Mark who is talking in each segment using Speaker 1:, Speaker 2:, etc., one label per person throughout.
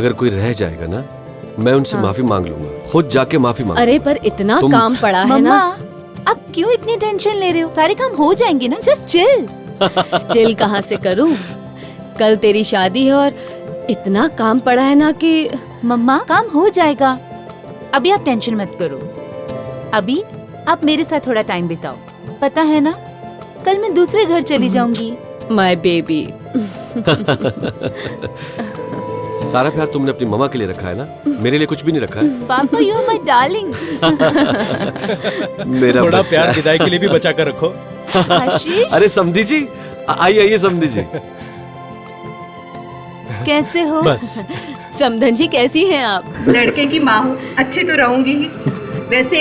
Speaker 1: अगर कोई रह जाएगा ना, मैं उनसे माफी मांग लूंगा, खुद जाके माफी मांग।
Speaker 2: अरे पर इतना काम पड़ा है ना।
Speaker 3: अब क्यों इतनी टेंशन ले रहे हो? सारे काम हो जाएंगे ना, जस्ट चिल।
Speaker 2: चिल कहाँ से करूं? कल तेरी शादी है और इतना काम पड़ा है ना कि
Speaker 3: मम्मा काम हो जाएगा, अभी आप टेंशन मत करो। अभी आप मेरे साथ थोड़ा टाइम बिताओ, पता है ना कल मैं दूसरे घर चली जाऊंगी।
Speaker 2: My baby.
Speaker 1: सारा प्यार तुमने अपनी मम्मा के लिए रखा है ना, मेरे लिए कुछ भी नहीं रखा है।
Speaker 3: पापा यू आर माय डार्लिंग।
Speaker 1: मेरा
Speaker 4: थोड़ा प्यार विदाई के लिए भी बचा कर रखो।
Speaker 3: आशीष
Speaker 1: अरे समधी जी, आइए समधी जी।
Speaker 3: कैसे हो?
Speaker 4: बस
Speaker 2: समधन जी कैसी हैं आप?
Speaker 5: लड़के की माँ हूँ, अच्छी तो रहूंगी ही। वैसे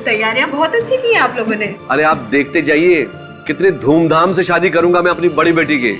Speaker 5: तैयारियां बहुत अच्छी की हैं आप लोगों ने।
Speaker 6: अरे आप देखते जाइए, कितने धूमधाम से शादी करूंगा मैं अपनी बड़ी बेटी की।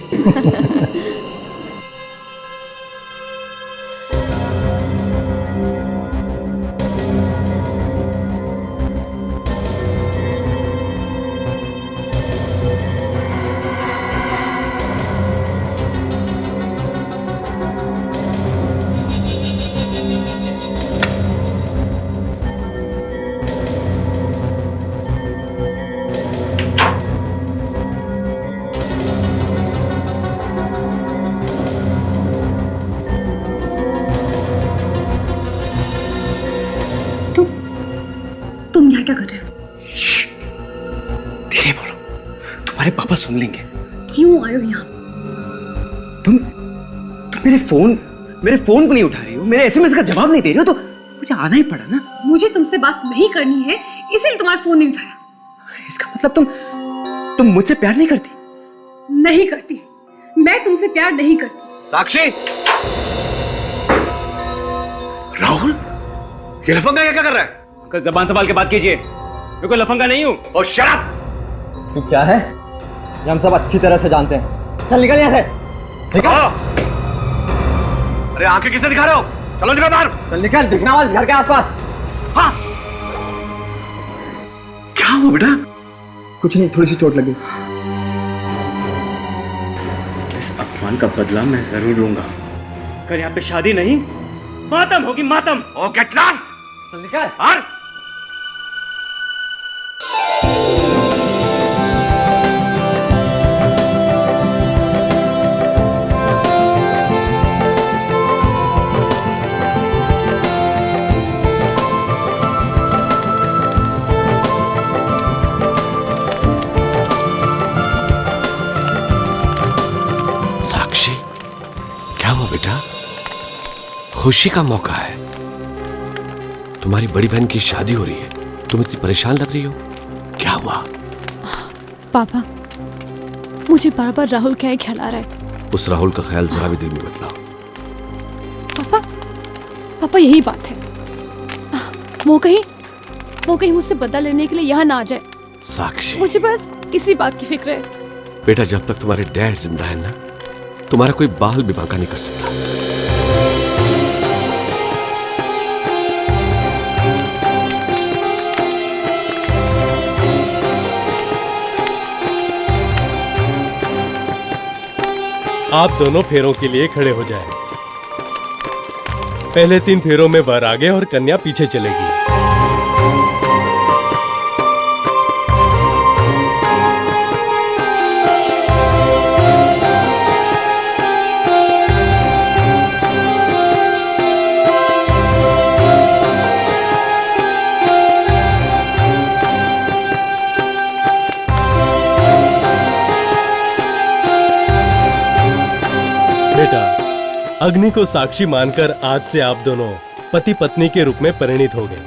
Speaker 5: तुम यहाँ क्या कर रहे हो?
Speaker 7: धीरे बोलो, तुम्हारे पापा सुन लेंगे।
Speaker 5: क्यों आए हो यहाँ?
Speaker 7: तुम मेरे फोन को नहीं उठा रही हो, मेरे एसएमएस का जवाब नहीं दे रही हो, तो मुझे आना ही पड़ा ना।
Speaker 5: मुझे तुमसे बात नहीं करनी है, इसीलिए तुम्हारा फोन नहीं उठाया।
Speaker 7: इसका मतलब तुम मुझसे प्यार नहीं करती?
Speaker 5: नहीं करती, मैं तुमसे प्यार नहीं करती।
Speaker 6: साक्षी, राहुल, ये लफंगा क्या कर रहा है?
Speaker 7: कल जबान संभाल के बात कीजिए, मैं कोई लफंगा नहीं हूँ।
Speaker 6: और शट अप!
Speaker 7: तू क्या है, ये हम सब अच्छी तरह से जानते हैं। चल निकल यहाँ से, निकल।
Speaker 6: अरे आंखें किससे दिखा रहे हो? चलो निकल बाहर।
Speaker 7: चल निकल, दिखना वाला घर के आसपास।
Speaker 6: हाँ, क्या हुआ बेटा?
Speaker 7: कुछ नहीं, थोड़ी सी चोट लगी। इस अपमान का बदला मैं जरूर लूंगा। अगर यहाँ पे शादी नहीं, मातम होगी, मातम।
Speaker 6: ओ गेट लॉस्ट!
Speaker 7: चल निकल
Speaker 6: बाहर।
Speaker 1: साक्षी, क्या हुआ बेटा? खुशी का मौका है, तुम्हारी बड़ी बहन की शादी हो रही है, तुम इतनी परेशान लग रही हो, क्या हुआ?
Speaker 8: पापा, मुझे बार बार राहुल क्या ख्याल आ रहा है।
Speaker 1: उस राहुल का ख्याल जरा भी दिल में मत लाओ।
Speaker 8: पापा यही बात है, वो कहीं मुझसे बदला लेने के लिए यहाँ ना आ जाए।
Speaker 1: साक्षी,
Speaker 8: मुझे बस इसी बात की फिक्र है।
Speaker 1: बेटा, जब तक तुम्हारे डैड जिंदा है ना, तुम्हारा कोई बाल भी बांका नहीं कर सकता।
Speaker 4: आप दोनों फेरों के लिए खड़े हो जाएं। पहले 3 फेरों में वर आगे और कन्या पीछे चलेगी। बेटा, अग्नि को साक्षी मानकर आज से आप दोनों पति पत्नी के रूप में परिणित हो गए।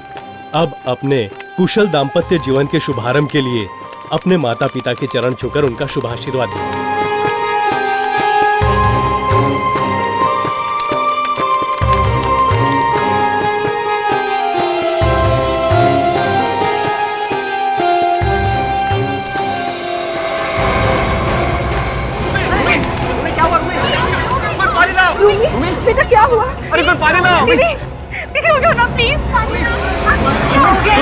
Speaker 4: अब अपने कुशल दाम्पत्य जीवन के शुभारंभ के लिए अपने माता पिता के चरण छूकर उनका शुभ आशीर्वाद दीजिए।
Speaker 5: बेटा क्या हुआ?
Speaker 7: अरे कोई पानी लाओ।
Speaker 5: दीदी, दीदी उठो ना प्लीज। क्या हो गया?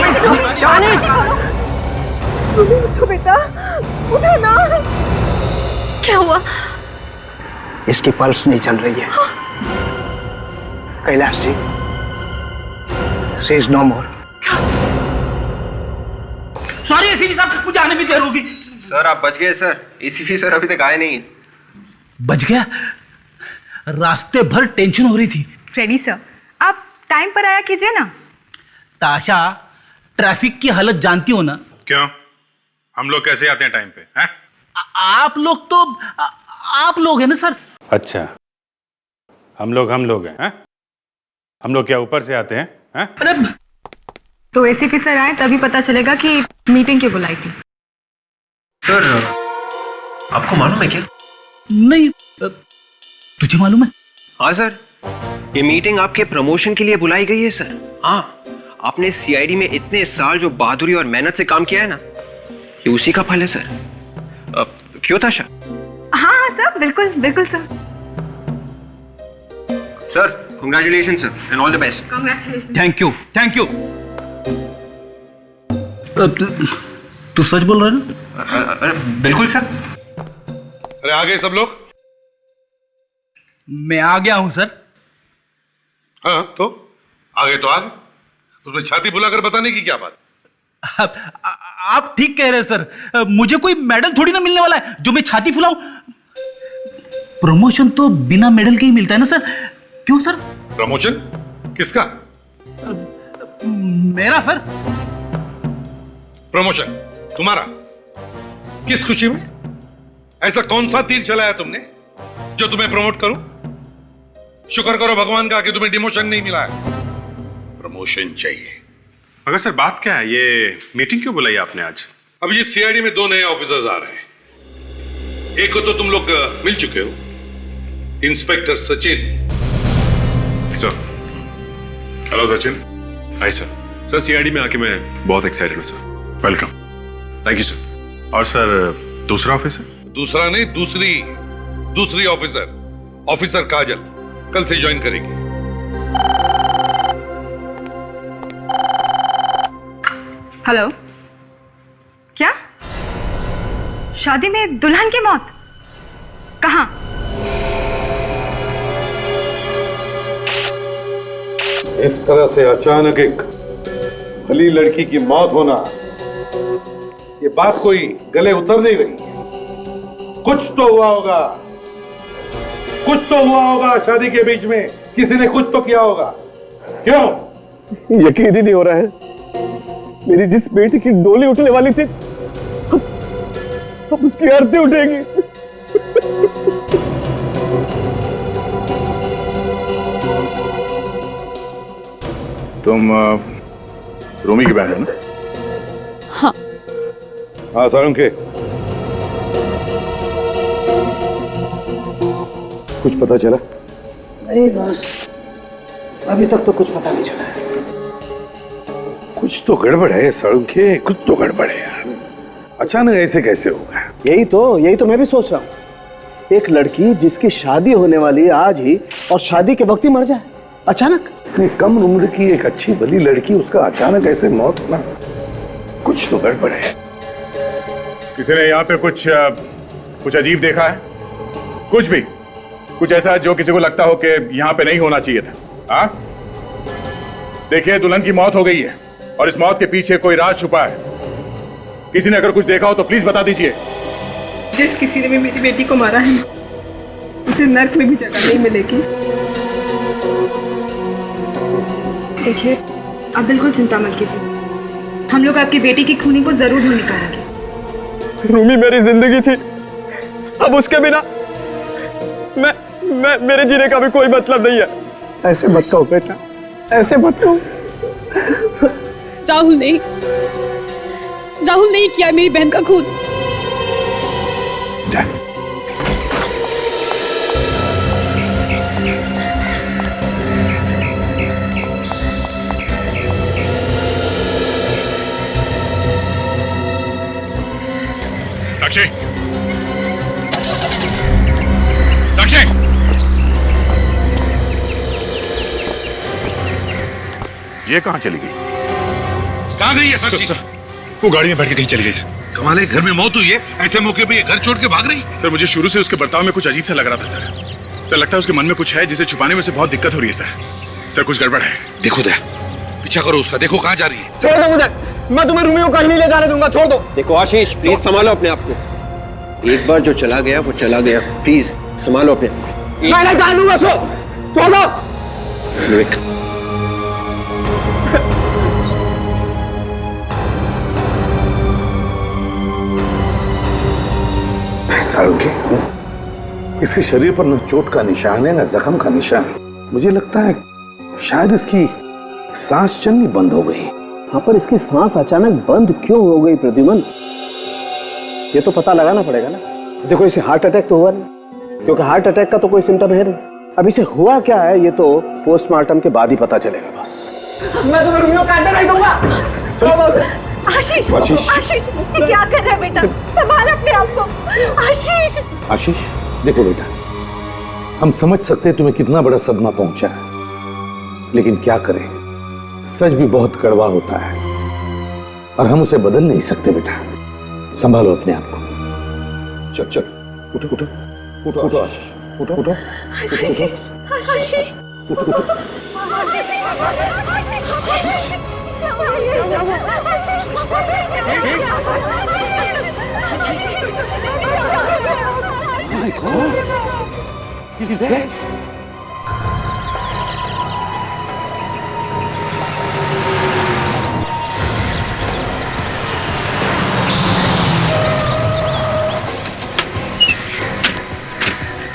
Speaker 5: उठो बेटा, उठो ना। क्या हुआ?
Speaker 7: इसकी पल्स नहीं चल रही है। Kailash ji, she is no more. Sorry ACP साहब, मुझे आने में देर होगी।
Speaker 9: सर आप बच गए सर, एसीपी सर अभी तक आए नहीं है।
Speaker 7: बच गया? रास्ते भर टेंशन हो रही थी।
Speaker 5: फ्रेडी सर, आप टाइम पर आया कीजिए ना।
Speaker 7: ताशा, ट्रैफिक की हालत जानती हो ना?
Speaker 10: क्यों? हम लोग कैसे आते हैं टाइम पे? हैं?
Speaker 7: आप लोग तो आप लोग हैं ना सर।
Speaker 10: अच्छा, हम लोग हैं? हम लोग क्या ऊपर से आते हैं? हैं?
Speaker 7: अरे
Speaker 5: तो एसीपी सर आए तभी पता चलेगा कि मीटिंग क्यों बुलाई थी।
Speaker 6: सर आपको मालूम है क्या?
Speaker 7: नहीं, तुझे मालूम है?
Speaker 9: हाँ सर, ये मीटिंग आपके प्रमोशन के लिए बुलाई गई है सर। हाँ, आपने सीआईडी में इतने साल जो बहादुरी और मेहनत से काम किया है ना, ये उसी का फल है सर। क्यों ताशा?
Speaker 5: हाँ हाँ सर, बिल्कुल बिल्कुल sir.
Speaker 9: Sir congratulation sir and all the best.
Speaker 5: Congratulation.
Speaker 7: Thank you. तू सच बोल रहा है ना?
Speaker 9: अरे बिल्कुल सर।
Speaker 10: अरे आ गए सब लोग?
Speaker 7: मैं आ गया हूं सर।
Speaker 10: हाँ तो आ गए तो आ गए, उसमें छाती फुलाकर बताने की क्या बात?
Speaker 7: आप ठीक कह रहे हैं सर, मुझे कोई मेडल थोड़ी ना मिलने वाला है जो मैं छाती फुलाऊं। प्रमोशन तो बिना मेडल के ही मिलता है ना सर, क्यों सर?
Speaker 10: प्रमोशन किसका?
Speaker 7: मेरा सर।
Speaker 10: प्रमोशन तुम्हारा? किस खुशी में? ऐसा कौन सा तीर चलाया तुमने जो तुम्हें प्रमोट करूं? शुक्र करो भगवान का कि तुम्हें डिमोशन नहीं मिला है, प्रमोशन चाहिए।
Speaker 11: मगर सर बात क्या है, ये मीटिंग क्यों बुलाई आपने आज?
Speaker 10: अब ये सीआईडी में 2 नए ऑफिसर्स आ रहे हैं। एक को तो तुम लोग मिल चुके हो, inspector Sachin.
Speaker 11: Sir hello Sachin. Hi sir. Sir CID में आके मैं बहुत एक्साइटेड हूँ sir. Welcome. Thank you sir. और सर दूसरा ऑफिसर?
Speaker 10: दूसरा नहीं, दूसरी ऑफिसर काजल कल से ज्वाइन करेगी।
Speaker 5: हेलो, क्या शादी में दुल्हन की मौत? कहाँ?
Speaker 10: इस तरह से अचानक एक भली लड़की की मौत होना, ये बात कोई गले उतर नहीं रही। कुछ तो हुआ होगा शादी के बीच में, किसी ने कुछ तो किया होगा। क्यों?
Speaker 1: यकीन ही नहीं हो रहा है, मेरी जिस बेटी की डोली उठने वाली थी अब उसकी आरती उठेगी।
Speaker 10: तुम रोमी की बहन हो ना?
Speaker 8: हाँ।
Speaker 10: हाँ सारंगे, कुछ पता चला?
Speaker 7: नहीं बस, अभी तक तो कुछ पता नहीं चला है।
Speaker 10: कुछ तो गड़बड़ है सारंगे, कुछ तो गड़बड़ है यार। अचानक ऐसे कैसे होगा?
Speaker 12: यही तो मैं भी सोच रहा हूँ। एक लड़की जिसकी शादी होने वाली है आज ही, और शादी के वक्त ही मर जाए अचानक।
Speaker 10: इतनी कम उम्र की एक अच्छी भली लड़की, उसका अचानक ऐसे मौत होना, कुछ तो गड़बड़ है।
Speaker 11: किसी ने यहाँ पे कुछ अजीब देखा है? कुछ ऐसा जो किसी को लगता हो कि यहाँ पे नहीं होना चाहिए था? हाँ देखिए, दुल्हन की मौत हो गई है और इस मौत के पीछे कोई राज छुपा है। किसी ने अगर कुछ देखा हो तो प्लीज बता दीजिए।
Speaker 5: जिस किसी ने भी मेरी बेटी को मारा है, उसे नर्क में भी जगह नहीं मिलेगी। देखिए, आप बिल्कुल चिंता मत कीजिए, हम लोग आपकी बेटी की खूनी को जरूर ढूंढ निकालेंगे।
Speaker 1: रूमी मेरी जिंदगी थी, अब उसके बिना मेरे जीने का भी कोई मतलब नहीं है। ऐसे मत कहो बेटा, ऐसे मत कहो।
Speaker 8: राहुल नहीं किया मेरी बहन का खून।
Speaker 11: साक्षी, ये कहाँ चली गई?
Speaker 10: कहाँ गई है साक्षी?
Speaker 11: सर, वो गाड़ी में बैठ के कहीं चली गई सर।
Speaker 10: कमाल है, घर में मौत हुई है, ऐसे मौके पे ये घर छोड़ के भाग रही?
Speaker 11: सर मुझे शुरू से उसके बर्ताव में कुछ अजीब सा लग रहा था सर। लगता है उसके मन में कुछ है जिसे छुपाने में उसे बहुत दिक्कत हो रही है सर।
Speaker 10: सर कुछ गड़बड़ है। देखो दे, पीछा करो उसका, देखो कहाँ जा रही है।
Speaker 7: छोड़ दो मुझे, मैं तुम्हें रोमियो कहीं नहीं ले जाने दूंगा, छोड़ दो।
Speaker 9: देखो आशीष, प्लीज संभालो अपने आप को। एक बार जो चला गया वो चला गया, प्लीज संभालो अपने आप को।
Speaker 7: मैं नहीं जाने दूंगा, छोड़ दो।
Speaker 9: विवेक,
Speaker 11: इसके शरीर पर न चोट का निशान है न जख्म का निशान। मुझे लगता है शायद इसकी सांस चलनी बंद हो गई।
Speaker 12: हाँ, पर इसकी सांस अचानक बंद क्यों हो गई प्रद्युमन, ये तो पता लगाना पड़ेगा ना। देखो इसे हार्ट अटैक तो हुआ नहीं, क्योंकि हार्ट अटैक का तो कोई सिम्टम है नहीं। अब इसे हुआ क्या है ये तो पोस्टमार्टम के बाद ही पता चलेगा। बस
Speaker 7: मैं तुम्हें रोमियो का अंडर नहीं दूंगा, छोड़ दो।
Speaker 13: आशीष,
Speaker 11: आशीष।
Speaker 13: आशीष, ये क्या कर रहा है बेटा? संभाल अपने आप को। आशीष,
Speaker 11: आशीष देखो बेटा, हम समझ सकते हैं तुम्हें कितना बड़ा सदमा पहुंचा है, लेकिन क्या करें, सच भी बहुत कड़वा होता है और हम उसे बदल नहीं सकते। बेटा संभालो अपने आप को। चल चल, उठो उठो उठो उठो आशीष, उठो उठो
Speaker 13: आशीष, आशीष,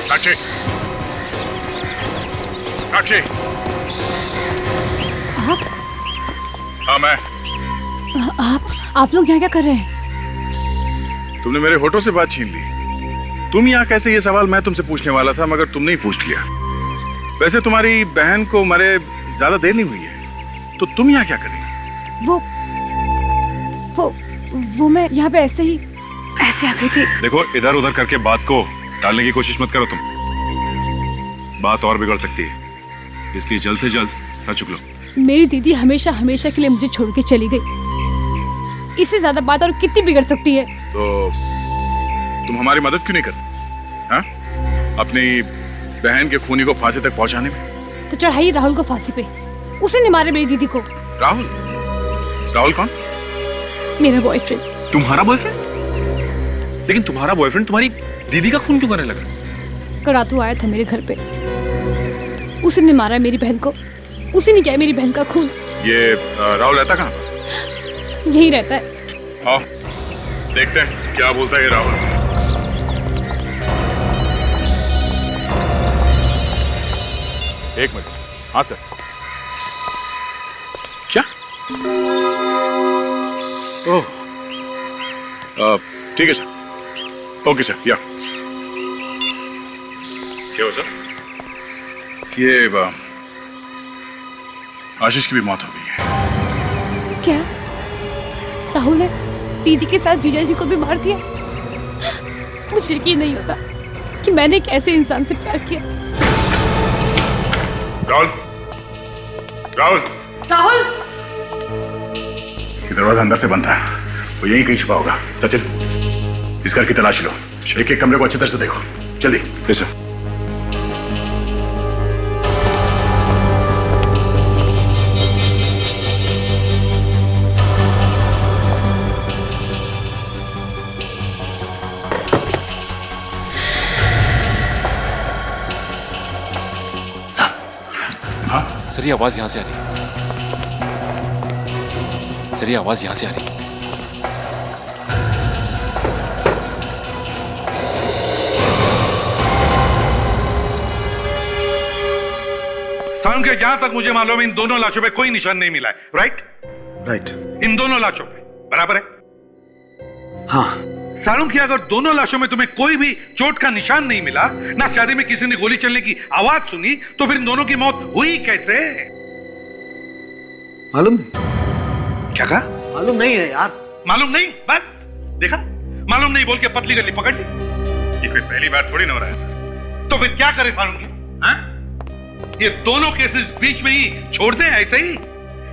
Speaker 11: साक्षी, साक्षी। हाँ मैं।
Speaker 8: आप लोग यहाँ क्या कर रहे हैं?
Speaker 11: तुमने मेरे होठों से बात छीन ली। तुम यहाँ कैसे, ये सवाल मैं तुमसे पूछने वाला था मगर तुमने ही पूछ लिया। वैसे तुम्हारी बहन को मरे ज्यादा देर नहीं हुई है, तो तुम यहाँ क्या कर रही हो?
Speaker 8: वो मैं यहाँ पे ऐसे आ गई थी।
Speaker 11: देखो इधर उधर करके बात को टालने की कोशिश मत करो तुम, बात और बिगड़ सकती है, इसलिए जल्द से जल्द सच उगलो।
Speaker 8: मेरी दीदी हमेशा हमेशा के लिए मुझे छोड़ के चली गई, इससे ज्यादा बात और कितनी बिगड़ सकती है?
Speaker 11: तो तुम हमारी मदद क्यों नहीं करती? हाँ? अपनी बहन के खूनी को फांसी तक पहुंचाने में।
Speaker 8: तो चढ़ाइए राहुल को फांसी पे, उसे नहीं मारे मेरी दीदी को।
Speaker 11: राहुल? राहुल कौन?
Speaker 8: मेरा बॉयफ्रेंड।
Speaker 11: तुम्हारा बॉयफ्रेंड? लेकिन तुम्हारा बॉयफ्रेंड तुम्हारी दीदी का खून क्यों करने लगा?
Speaker 8: करातू आया था मेरे घर पे, उसी ने मारा मेरी बहन को, उसी ने किया मेरी बहन का खून।
Speaker 11: ये राहुल रहता कहाँ?
Speaker 8: यही रहता है।
Speaker 11: हाँ, देखते हैं क्या बोलता है ये राहुल। एक मिनट। हाँ सर। क्या? ओह, ठीक है सर। ओके सर, या क्या हो सर? ये आशीष की भी मौत हो गई है।
Speaker 8: क्या राहुल ने दीदी के साथ जीजा जी को भी मार दिया? मुझे यकीन नहीं होता कि मैंने एक ऐसे इंसान से प्यार किया।
Speaker 11: राहुल, राहुल,
Speaker 13: राहुल,
Speaker 11: ये दरवाजा अंदर से बंद था, वो यहीं कहीं छुपा होगा। सचिन, इस घर की तलाशी लो, एक एक कमरे को अच्छी तरह से देखो, जल्दी। Yes sir.
Speaker 14: सर ये आवाज यहां से आ रही है। सर ये आवाज यहां से आ रही है।
Speaker 10: सारुण के जहां तक मुझे मालूम है इन दोनों लाशों पे कोई निशान नहीं मिला है, राइट?
Speaker 12: राइट।
Speaker 10: इन दोनों लाशों पे बराबर है?
Speaker 12: हाँ।
Speaker 10: सारुण की अगर दोनों लाशों में तुम्हें कोई भी चोट का निशान नहीं मिला, ना शादी में किसी ने गोली चलने की आवाज सुनी, तो फिर इन दोनों की मौत हुई कैसे?
Speaker 12: मालूम नहीं।
Speaker 10: क्या कहा?
Speaker 12: मालूम नहीं है यार।
Speaker 10: मालूम नहीं? बस देखा, मालूम नहीं बोल के पतली गली पकड़ ली।
Speaker 11: ये कोई पहली बार थोड़ी ना हो रहा है सर।
Speaker 10: तो फिर क्या करे सारुण की? हाँ? ये दोनों केसेस बीच में ही छोड़ दें ऐसे ही?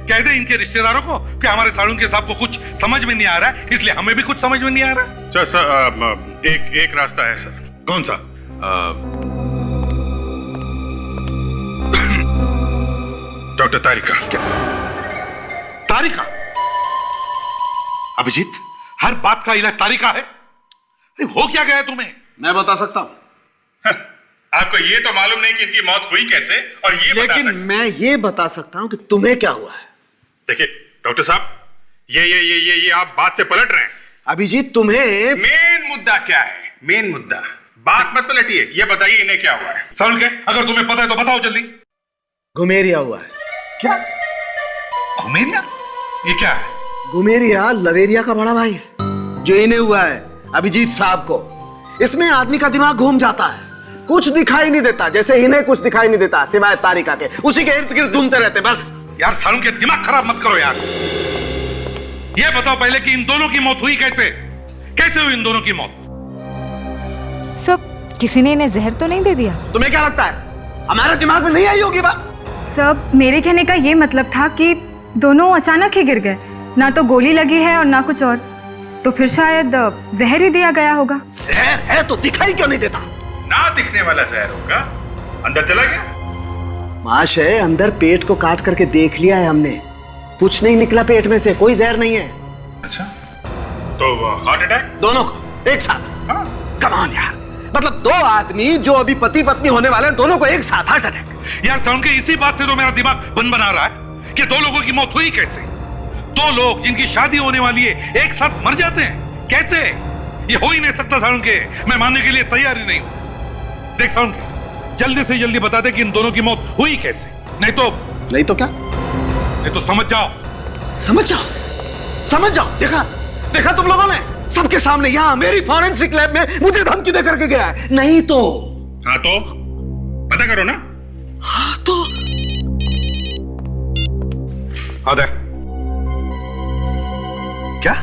Speaker 10: कह दे इनके रिश्तेदारों को कि हमारे सारुण के साहब को कुछ समझ में नहीं आ रहा है, इसलिए हमें भी कुछ समझ में नहीं आ रहा।
Speaker 11: सर एक रास्ता है सर।
Speaker 10: कौन सा? डॉक्टर तारिका। क्या तारिका? अभिजीत, हर बात का इलाज तारिका है? हो क्या गया तुम्हें?
Speaker 12: मैं बता सकता हूं।
Speaker 10: आपको ये तो मालूम नहीं कि इनकी मौत हुई कैसे, और ये
Speaker 12: लेकिन मैं ये बता सकता हूं कि तुम्हें क्या हुआ है।
Speaker 10: देखिए डॉक्टर साहब, ये आप बात से पलट रहे हैं।
Speaker 12: अभिजीत, तुम्हें
Speaker 10: मेन मुद्दा क्या है? मेन मुद्दा, बात मत पलटिए, ये बताइए इन्हें क्या हुआ है। साउंड के, अगर तुम्हें पता है तो बताओ जल्दी।
Speaker 12: घुमेरिया हुआ है।
Speaker 10: क्या? घुमेरिया? ये क्या है?
Speaker 12: घुमेरिया लवेरिया का बड़ा भाई है, जो इन्हें हुआ है अभिजीत साहब को। इसमें आदमी का दिमाग घूम जाता है, कुछ दिखाई नहीं देता, जैसे इन्हें कुछ दिखाई नहीं देता सिवाय तारिका के। उसी के इर्द गिर्द घूमते रहते बस।
Speaker 10: यार सारुण के दिमाग खराब मत करो यार। ये बताओ पहले कि इन दोनों की मौत हुई कैसे? कैसे हुई इन दोनों की मौत?
Speaker 15: सब किसी ने इन्हें जहर तो नहीं दे दिया?
Speaker 12: तुम्हें क्या लगता है हमारे दिमाग में नहीं आई होगी बात?
Speaker 5: सब, मेरे कहने का ये मतलब था कि दोनों अचानक ही गिर गए, ना तो गोली लगी है और ना कुछ और, तो फिर शायद जहर ही दिया गया होगा।
Speaker 12: जहर है तो दिखाई क्यों नहीं देता?
Speaker 10: ना दिखने वाला जहर होगा, अंदर चला गया।
Speaker 12: महाशय, अंदर पेट को काट करके देख लिया है हमने, कुछ नहीं निकला पेट में से, कोई जहर नहीं है।
Speaker 10: अच्छा, तो हार्ट अटैक?
Speaker 12: दोनों को एक साथ? कम ऑन यार, मतलब दो आदमी जो अभी पति पत्नी होने वाले हैं, दोनों को एक साथ हार्ट अटैक?
Speaker 10: यार साउंड के, इसी बात से तो मेरा दिमाग बंद बना रहा है कि दो लोगों की मौत हुई कैसे? दो लोग जिनकी शादी होने वाली है एक साथ मर जाते हैं कैसे? ये हो ही नहीं सकता साउंड के, मैं मानने के लिए तैयार ही नहीं हूं। देख साउंड के, जल्दी से जल्दी बता दे कि इन दोनों की मौत हुई कैसे, नहीं तो
Speaker 12: क्या?
Speaker 10: नहीं तो समझ जाओ।
Speaker 12: समझ जाओ? समझ जाओ? देखा तुम लोगों ने, सबके सामने यहां मेरी फॉरेंसिक लैब में मुझे धमकी दे करके गया है। नहीं तो?
Speaker 10: हाँ तो पता करो ना।
Speaker 12: हाँ तो
Speaker 10: आदे क्या?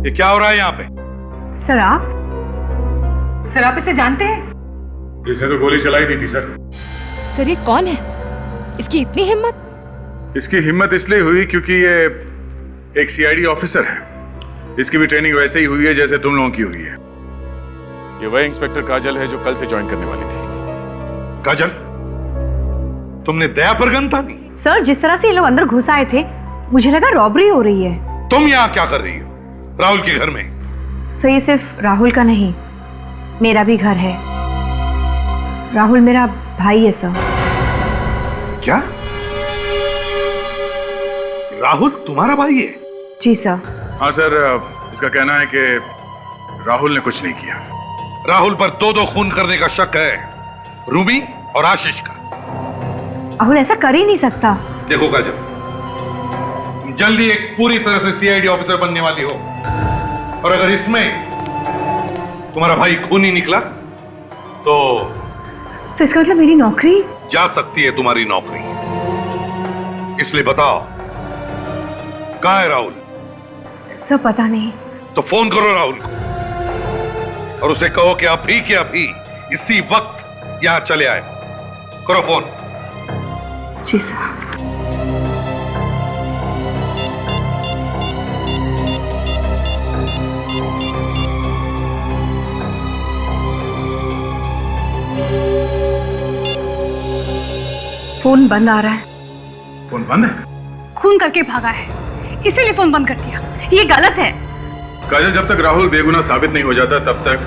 Speaker 10: ये क्या हो रहा है यहाँ पे?
Speaker 5: सर आप इसे जानते हैं?
Speaker 10: इसने तो गोली चलाई दी थी सर।
Speaker 15: सर ये कौन है? इसकी इतनी हिम्मत?
Speaker 16: इसकी हिम्मत इसलिए हुई क्योंकि ये एक सीआईडी ऑफिसर है। इसकी भी ट्रेनिंग वैसे ही हुई है जैसे तुम लोगों की हुई है। ये वही इंस्पेक्टर काजल है जो कल से ज्वाइन करने वाली थी।
Speaker 10: काजल, तुमने दया पर गन तानी?
Speaker 17: सर, जिस तरह से ये लोग अंदर घुस आए थे, मुझे लगा रॉबरी हो रही है।
Speaker 10: तुम यहाँ क्या कर रही हो राहुल के घर में?
Speaker 17: सर, ये सिर्फ राहुल का नहीं, मेरा भी घर है। राहुल मेरा भाई है सर।
Speaker 10: क्या? राहुल तुम्हारा भाई है?
Speaker 17: जी सर।
Speaker 16: हाँ सर, इसका कहना है कि राहुल ने कुछ नहीं किया।
Speaker 10: राहुल पर दो खून करने का शक है, रूबी और आशीष का।
Speaker 17: राहुल ऐसा कर ही नहीं सकता।
Speaker 10: देखो काजल, तुम जल्दी एक पूरी तरह से सीआईडी ऑफिसर बनने वाली हो, और अगर इसमें तुम्हारा भाई खूनी निकला तो
Speaker 17: इसका मतलब मेरी नौकरी
Speaker 10: जा सकती है। तुम्हारी नौकरी, इसलिए बताओ कहाँ है राहुल?
Speaker 17: सर पता नहीं।
Speaker 10: तो फोन करो राहुल को और उसे कहो कि अभी के अभी इसी वक्त यहां चले आए। करो फोन।
Speaker 17: जी सर। फोन बंद आ रहा है।
Speaker 16: फोन बंद है?
Speaker 5: खून करके भागा है, इसीलिए फोन बंद कर दिया। ये गलत है।
Speaker 16: काजल, जब तक राहुल बेगुनाह साबित नहीं हो जाता तब तक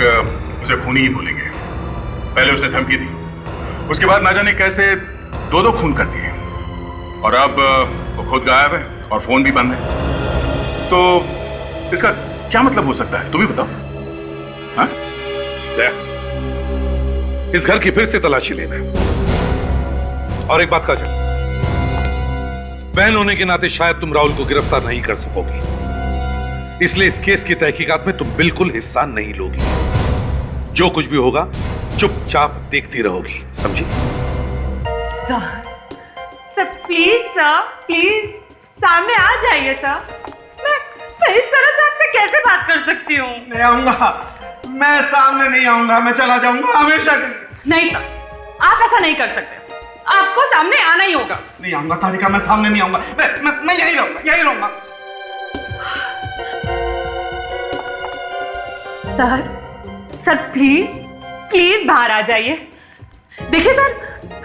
Speaker 16: उसे खूनी ही बोलेंगे। पहले उसने धमकी दी, उसके बाद ना जाने कैसे दो खून कर दिए, और अब वो खुद गायब है और फोन भी बंद है। तो इसका क्या मतलब हो सकता है, तुम ही बताओ। हाँ?
Speaker 10: इस घर की फिर से तलाशी लेना है। और एक बात काजल, बहन होने के नाते शायद तुम राहुल को गिरफ्तार नहीं कर सकोगी, इसलिए इस केस की तहकीकात में तुम बिल्कुल हिस्सा नहीं लोगी। जो कुछ भी होगा चुपचाप देखती रहोगी, समझी?
Speaker 13: सर प्लीज सर, प्लीज सामने आ जाइए सर। मैं इस तरह से आपसे कैसे बात कर सकती हूँ?
Speaker 12: नहीं आऊंगा, मैं सामने नहीं आऊंगा, मैं चला जाऊंगा हमेशा के लिए।
Speaker 13: नहीं सर, आप ऐसा नहीं कर सकते, आपको सामने आना ही होगा।
Speaker 12: नहीं आऊंगा तारिका, मैं सामने नहीं आऊंगा, मैं यही रहूंगा।
Speaker 13: सर प्लीज बाहर आ जाइए। देखिए सर,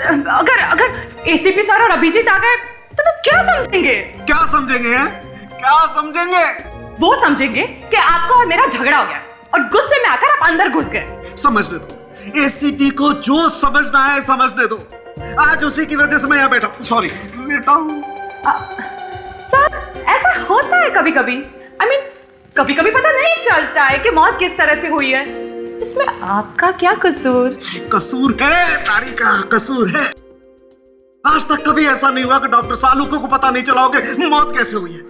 Speaker 13: अगर अगर एसीपी सर और अभिजीत आ गए तो वो क्या समझेंगे?
Speaker 18: क्या समझेंगे हैं? क्या समझेंगे?
Speaker 13: वो समझेंगे कि आपका और मेरा झगड़ा हो गया और गुस्से में आकर आप अंदर घुस गए।
Speaker 18: समझने दो, एसीपी को जो समझना है समझने दो। आज उसी की वजह से मैं यहाँ बैठा हूँ। सॉरी, लेटा हूँ।
Speaker 13: सर, ऐसा होता है कभी कभी। I mean, कभी कभी पता नहीं चलता है कि मौत किस तरह से हुई है। इसमें आपका क्या कसूर?
Speaker 18: कसूर है तारिका, कसूर है। आज तक कभी ऐसा नहीं हुआ कि डॉक्टर सालुको को पता नहीं चला होगा मौत कैसे हुई है।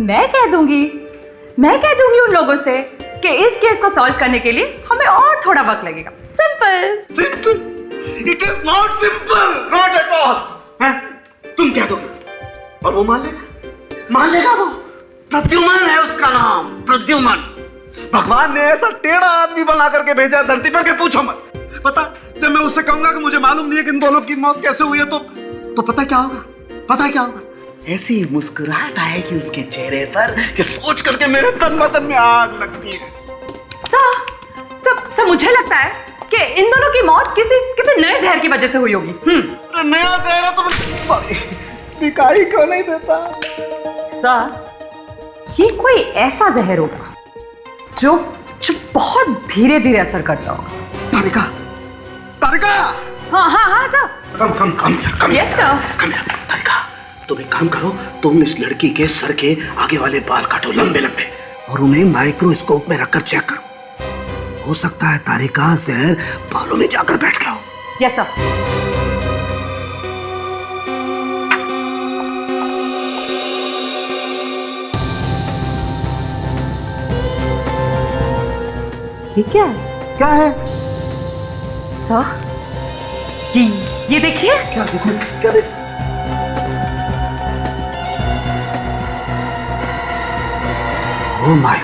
Speaker 13: मैं कह दूंगी उन लोगों से कि इस केस को सॉल्व करने के लिए हमें और थोड़ा वक्त लगेगा। Simple.
Speaker 18: It is not simple, not at all. तुम कह दोगे और वो मान लेगा वो। प्रद्युमन है उसका नाम, प्रद्युमन। भगवान ने ऐसा टेढ़ा आदमी बना करके भेजा धरती पर के पूछो मत। पता, जब मैं उससे कहूंगा कि मुझे मालूम नहीं है कि इन दोनों की मौत कैसे हुई है तो पता क्या होगा? ऐसी मुस्कुराहट आएगी उसके चेहरे पर कि सोच करके मेरे तन बदन में आग लगती है।
Speaker 13: तो मुझे लगता है कि इन दोनों की मौत किसी नए जहर की वजह से हुई होगी।
Speaker 18: नया जहर है तो सॉरी, दिखाई क्यों नहीं देता?
Speaker 13: सर, ये कोई ऐसा जहर होगा जो बहुत धीरे धीरे असर करता होगा।
Speaker 18: तारिका।
Speaker 13: हाँ सर।
Speaker 18: कम
Speaker 13: यस सर।
Speaker 18: तारिका, तुम एक काम करो, तुम इस लड़की के सर के आगे वाले बाल काटो लंबे और उन्हें माइक्रोस्कोप में रखकर चेक करो। हो सकता है तारिका जहर बालों में जाकर बैठ गया हो।
Speaker 13: Yes sir. ये क्या है? सर, ये देखिए।
Speaker 18: क्या देखिए? Oh my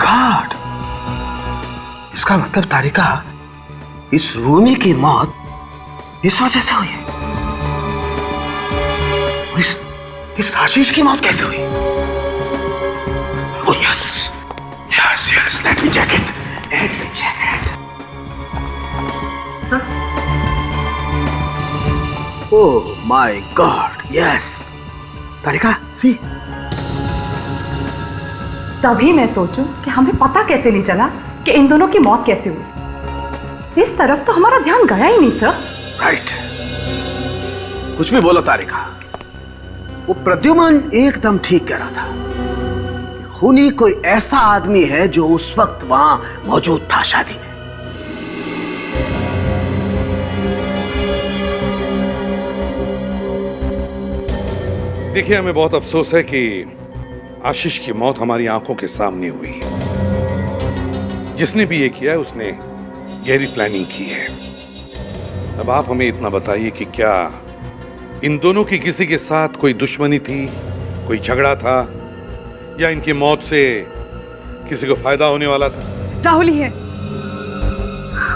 Speaker 18: God! इसका मतलब तारिका, इस रूमी की मौत इस वजह से हुई है। इस आशीष की मौत कैसे हुई? Oh yes, let me check it. Oh my God, yes. Tarika, see?
Speaker 13: तभी मैं सोचूं कि हमें पता कैसे नहीं चला कि इन दोनों की मौत कैसे हुई। इस तरफ तो हमारा ध्यान गया ही नहीं सर।
Speaker 18: राइट। कुछ भी बोलो तारिका, वो प्रद्युमन एकदम ठीक कह रहा था। खूनी कोई ऐसा आदमी है जो उस वक्त वहां मौजूद था शादी में।
Speaker 10: देखिए, हमें बहुत अफसोस है कि आशीष की मौत हमारी आंखों के सामने हुई। जिसने भी ये किया है उसने गहरी प्लानिंग की है। अब आप हमें इतना बताइए कि क्या इन दोनों की किसी के साथ कोई दुश्मनी थी, कोई झगड़ा था, या इनकी मौत से किसी को फायदा होने वाला था?
Speaker 8: राहुल ही है,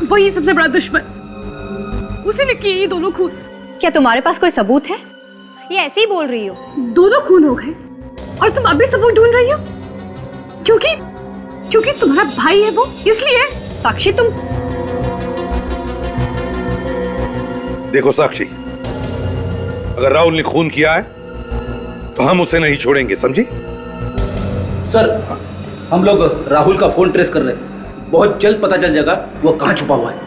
Speaker 8: वही सबसे बड़ा दुश्मन। उसी ने किए ये दोनों खून।
Speaker 17: क्या तुम्हारे पास कोई सबूत है? ये ऐसे ही बोल रही हो?
Speaker 8: दोनों खून हो गए और तुम अभी सबूत ढूंढ रही हो? क्योंकि तुम्हारा भाई है वो, इसलिए।
Speaker 17: साक्षी, तुम
Speaker 10: देखो साक्षी, अगर राहुल ने खून किया है तो हम उसे नहीं छोड़ेंगे, समझी?
Speaker 7: सर, हम लोग राहुल का फोन ट्रेस कर रहे हैं। बहुत जल्द पता चल जाएगा वो कहां छुपा हुआ है।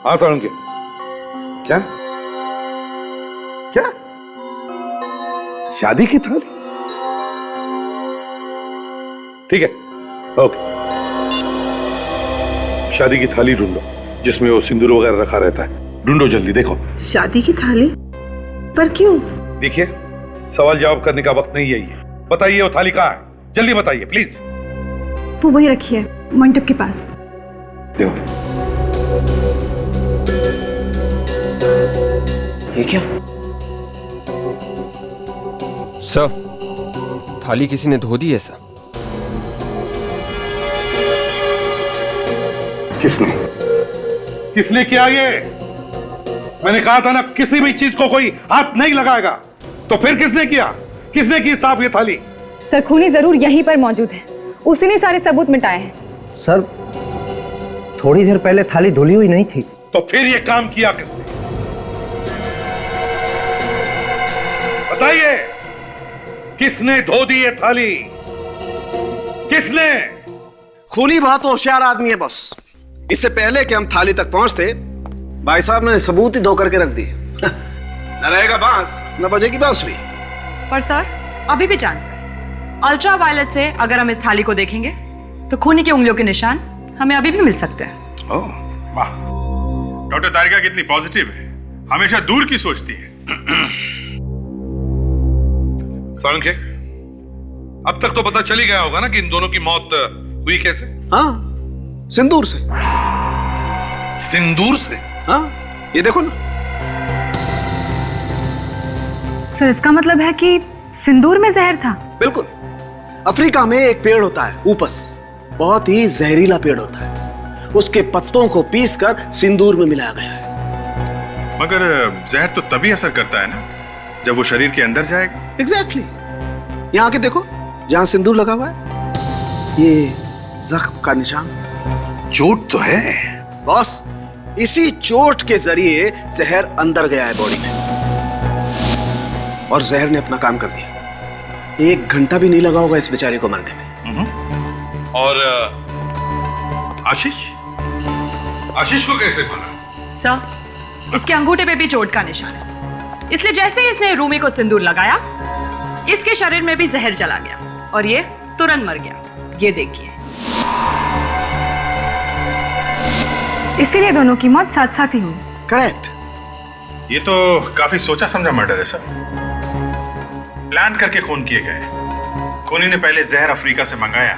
Speaker 10: हाँ सारंगे, क्या शादी की थाली? ठीक है, ओके। शादी की थाली ढूंढो जिसमें वो सिंदूर वगैरह रखा रहता है। ढूंढो जल्दी, देखो।
Speaker 19: शादी की थाली? पर क्यों?
Speaker 10: देखिए, सवाल जवाब करने का वक्त नहीं है ये। बताइए वो थाली कहाँ है, जल्दी बताइए प्लीज।
Speaker 8: वो वही रखी है, मंडप के पास।
Speaker 10: देखो।
Speaker 9: ये क्या?
Speaker 20: सर, थाली किसी ने धो दी है सर।
Speaker 10: किसने किया ये? मैंने कहा था ना, किसी भी चीज को कोई हाथ नहीं लगाएगा। तो फिर किसने किया? किसने की साफ ये थाली?
Speaker 5: सर खूनी जरूर यहीं पर मौजूद है, उसी ने सारे सबूत मिटाए हैं।
Speaker 12: सर थोड़ी देर पहले थाली धुली हुई नहीं थी।
Speaker 10: तो फिर ये काम किया किसने? बताइए, किसने धो दी ये थाली? किसने?
Speaker 18: खूनी बहुत होशियार आदमी है बॉस। इससे पहले कि हम थाली तक पहुंचते, भाई साहब ने सबूत ही धो करके रख दिए। न रहेगा बांस, न बजेगी बांसुरी।
Speaker 13: पर सर अभी भी चांस है। अल्ट्रा वायलेट से अगर हम इस थाली को देखेंगे तो खूनी की उंगलियों के निशान हमें अभी भी मिल सकते हैं।
Speaker 16: ओह वाह, डॉक्टर तारिका कितनी पॉजिटिव है, हमेशा दूर की सोचती है।
Speaker 10: सोलंके, अब तक तो पता चल ही गया होगा ना कि इन दोनों की मौत हुई कैसे?
Speaker 18: हाँ, सिंदूर से।
Speaker 10: सिंदूर से?
Speaker 18: हाँ, ये देखो ना।
Speaker 5: सर इसका मतलब है कि सिंदूर में जहर था?
Speaker 18: बिल्कुल। अफ्रीका में एक पेड़ होता है ऊपस, बहुत ही जहरीला पेड़ होता है। उसके पत्तों को पीसकर सिंदूर में मिलाया गया है।
Speaker 16: मगर जहर तो तभी असर करता है ना जब वो शरीर के अंदर जाएगा।
Speaker 18: एग्जैक्टली। यहाँ के देखो, जहां सिंदूर लगा हुआ है, ये जख्म का निशान।
Speaker 10: चोट तो है
Speaker 18: बॉस, इसी चोट के जरिए जहर अंदर गया है बॉडी में और जहर ने अपना काम कर दिया। 1 घंटा भी नहीं लगा होगा इस बेचारे को मरने में।
Speaker 10: और आशीष को कैसे मारा?
Speaker 13: सर इसके अंगूठे पे भी चोट का निशान है, इसलिए जैसे ही इसने रूमी को सिंदूर लगाया, इसके शरीर में भी जहर चला गया और ये तुरंत मर गया। ये देखिए।
Speaker 5: इसीलिए दोनों की मौत साथ साथ ही हुई।
Speaker 18: करेक्ट।
Speaker 16: ये तो काफी सोचा समझा मर्डर है सर। प्लान करके खून किए गए। खूनी ने पहले जहर अफ्रीका से मंगाया,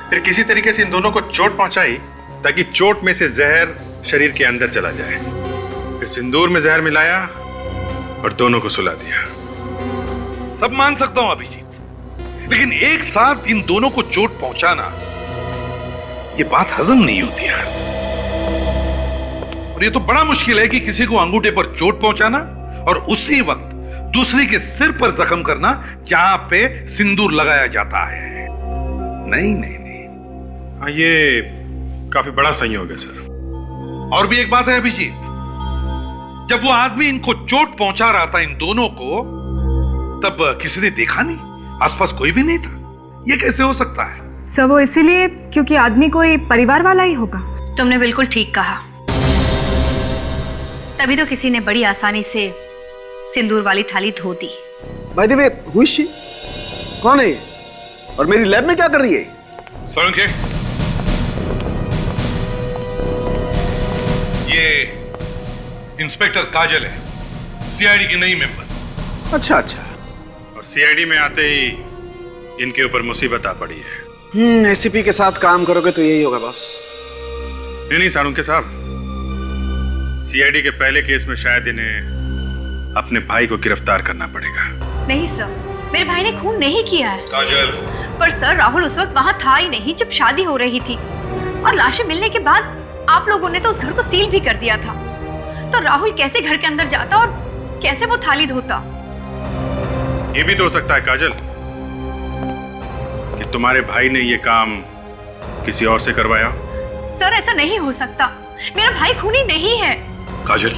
Speaker 16: फिर किसी तरीके से इन दोनों को चोट पहुंचाई ताकि चोट में से जहर शरीर के अंदर चला जाए। फिर सिंदूर में जहर मिलाया और दोनों को सुला दिया।
Speaker 10: सब मान सकता हूं अभिजीत, लेकिन एक साथ इन दोनों को चोट पहुंचाना, ये बात हजम नहीं होती यार। और ये तो बड़ा मुश्किल है कि किसी को अंगूठे पर चोट पहुंचाना और उसी वक्त दूसरे के सिर पर जख्म करना जहां पे सिंदूर लगाया जाता है। नहीं नहीं नहीं,
Speaker 16: हाँ ये काफी बड़ा संयोग है सर।
Speaker 10: और भी एक बात है अभिजीत, जब वो आदमी इनको चोट पहुंचा रहा था इन दोनों को, तब किसी ने देखा नहीं, आसपास कोई भी नहीं था। ये कैसे हो सकता है?
Speaker 5: सर वो इसीलिए क्योंकि आदमी कोई परिवार वाला ही होगा।
Speaker 17: तुमने बिल्कुल ठीक कहा, तभी तो किसी ने बड़ी आसानी से सिंदूर वाली थाली धो दी।
Speaker 18: By the way, who is she? कौन है ये? और मेरी लैब में क्या कर रही है?
Speaker 10: सोलंके, ये इंस्पेक्टर काजल है, सीआईडी की नई मेंबर।
Speaker 18: अच्छा अच्छा।
Speaker 16: और सीआईडी में आते ही इनके ऊपर मुसीबत आ पड़ी है।
Speaker 18: एसीपी के साथ काम करोगे तो यही होगा बस।
Speaker 16: नहीं सालुंके साहब, सीआईडी के पहले केस में शायद इन्हें अपने भाई को गिरफ्तार करना पड़ेगा।
Speaker 17: नहीं सर, मेरे भाई ने खून नहीं किया है।
Speaker 10: काजल।
Speaker 17: पर सर राहुल उस वक्त वहाँ था ही नहीं जब शादी हो रही थी, और लाशें मिलने के बाद आप लोगों ने तो उस घर को सील भी कर दिया था। तो राहुल कैसे घर के अंदर जाता और कैसे वो थाली धोता?
Speaker 16: ये भी तो हो सकता है काजल कि तुम्हारे भाई ने ये काम किसी और से करवाया।
Speaker 17: सर ऐसा नहीं हो सकता, मेरा भाई खूनी नहीं है।
Speaker 10: काजल,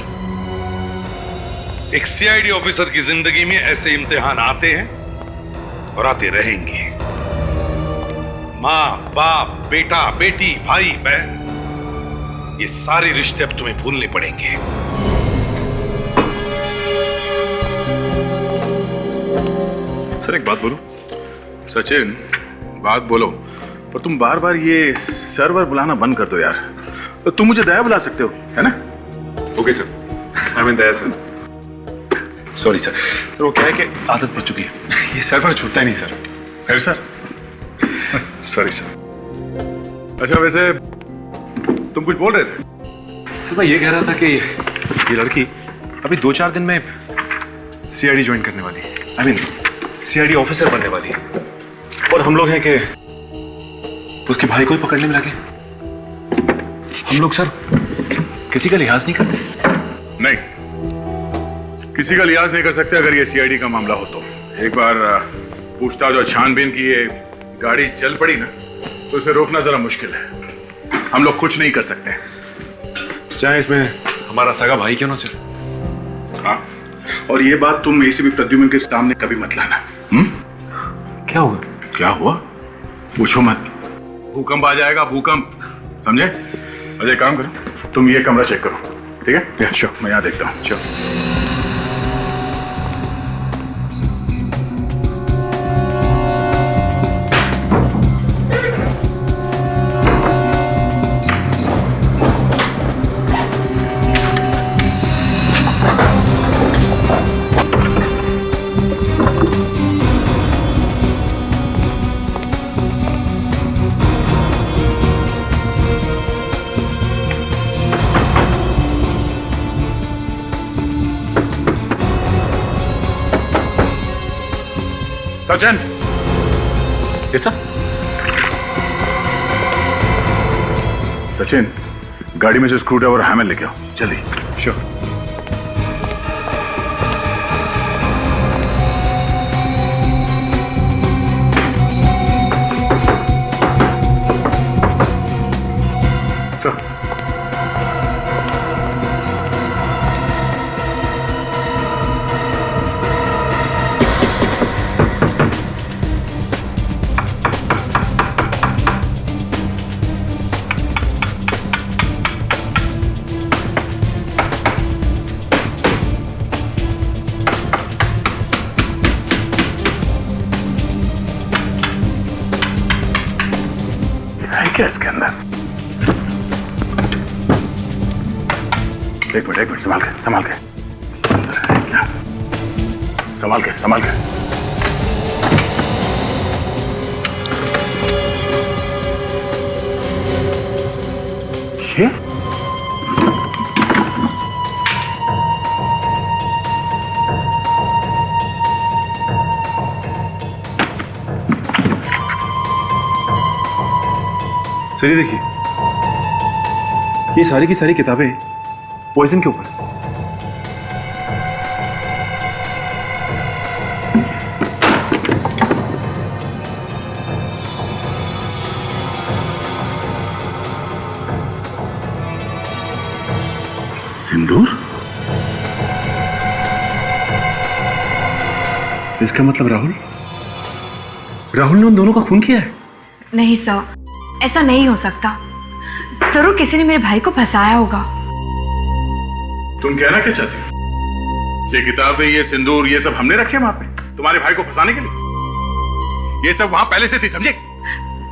Speaker 10: एक सीआईडी ऑफिसर की जिंदगी में ऐसे इम्तिहान आते हैं और आते रहेंगे। माँ बाप, बेटा बेटी, भाई बहन, ये सारे रिश्ते अब तुम्हें भूलने पड़ेंगे।
Speaker 16: सर एक बात बोलूं? सचिन, बात बोलो, पर तुम बार बार ये सर्वर बुलाना बंद कर दो यार। तो तुम मुझे दया बुला सकते हो, है ना?
Speaker 14: Okay sir, I mean Daya sir. Sorry sir. Sir वो क्या है कि आदत पड़ चुकी है, ये सर्वर छूटता ही नहीं सर।
Speaker 16: फिर सर? Sorry sir. अच्छा वैसे तुम कुछ बोल रहे थे?
Speaker 14: सर मैं ये कह रहा था कि ये लड़की अभी 2-4 दिन में सीआईडी ज्वाइन करने वाली है, आई मीन सीआईडी ऑफिसर बनने वाली है, और हम लोग हैं कि उसके भाई को ही पकड़ने में लगे। हम लोग सर किसी का लिहाज नहीं करते।
Speaker 16: नहीं, किसी का लिहाज नहीं कर सकते अगर ये सीआईडी का मामला हो तो। एक बार पूछताछ और छानबीन की ये गाड़ी चल पड़ी ना, तो इसे रोकना जरा मुश्किल है। हम लोग कुछ नहीं कर सकते।
Speaker 14: चाहे इसमें हमारा सगा भाई क्यों ना सिर।
Speaker 16: हाँ, और ये बात तुम एसीपी प्रद्युम्न के सामने कभी मत लाना।
Speaker 14: क्या हुआ?
Speaker 16: क्या हुआ? पूछो मत। भूकंप आ जाएगा, भूकंप, समझे? अजय काम करो, तुम ये कमरा चेक करो, ठीक है? श्योर, मैं यहाँ देखता हूँ। श्योर। सचिन, सचिन, गाड़ी में से स्क्रू ड्राइवर और हैमर लेके आओ जल्दी। श्योर। सर, क्या इसके अंदर? एक मिनट, संभाल के, संभाल के, संभाल के, संभाल के। ये
Speaker 14: सर, ये देखिए, ये सारी की सारी किताबें पॉइजन के ऊपर।
Speaker 16: सिंदूर?
Speaker 14: इसका मतलब राहुल ने उन दोनों का खून किया है?
Speaker 17: नहीं सर, ऐसा नहीं हो सकता। जरूर किसी ने मेरे भाई को फंसाया होगा।
Speaker 16: तुम कहना क्या चाहती हो? ये किताबें, ये सिंदूर, ये सब हमने रखे वहां पे तुम्हारे भाई को फंसाने के लिए? ये सब वहां पहले से थी, समझे?